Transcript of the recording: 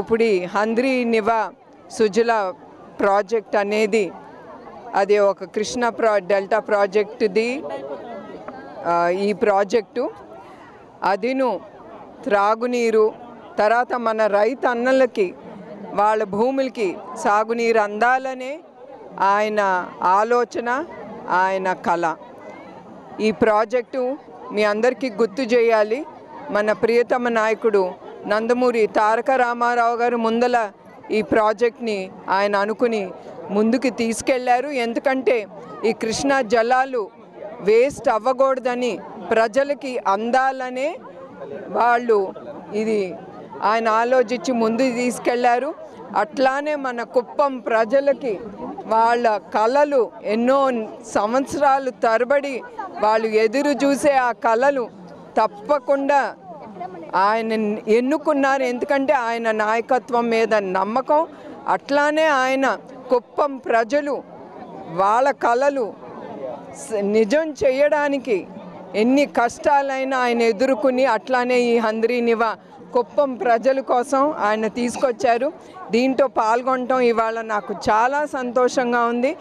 ఇప్పుడు హంద్రీ నివా సుజల ప్రాజెక్ట్ అనేది అది ఒక కృష్ణా డెల్టా ప్రాజెక్టుది. ఈ ప్రాజెక్టు అదిను త్రాగునీరు, తర్వాత మన రైతు అన్నలకి వాళ్ళ భూములకి సాగునీరు అందాలనే ఆయన ఆలోచన, ఆయన కళ. ఈ ప్రాజెక్టు మీ అందరికీ గుర్తు చేయాలి. మన ప్రియతమ నాయకుడు నందమూరి తారక రామారావు గారు ముందల ఈ ప్రాజెక్ట్ని ఆయన అనుకుని ముందుకు తీసుకెళ్లారు. ఎందుకంటే ఈ కృష్ణా జలాలు వేస్ట్ అవ్వకూడదని, ప్రజలకి అందాలనే వాళ్ళు ఇది ఆయన ఆలోచించి ముందుకు తీసుకెళ్లారు. అట్లానే మన కుప్పం ప్రజలకి వాళ్ళ కళలు ఎన్నో సంవత్సరాలు తరబడి వాళ్ళు ఎదురు చూసే ఆ కళలు తప్పకుండా ఆయన ఎన్నుకున్నారు. ఎందుకంటే ఆయన నాయకత్వం మీద నమ్మకం. అట్లానే ఆయన కుప్పం ప్రజలు వాళ్ళ కళలు నిజం చేయడానికి ఎన్ని కష్టాలైనా ఆయన ఎదుర్కొని అట్లానే ఈ హంద్రీ నివా కుప్పం ప్రజల కోసం ఆయన తీసుకొచ్చారు. దీంట్లో పాల్గొనటం ఇవాళ నాకు చాలా సంతోషంగా ఉంది.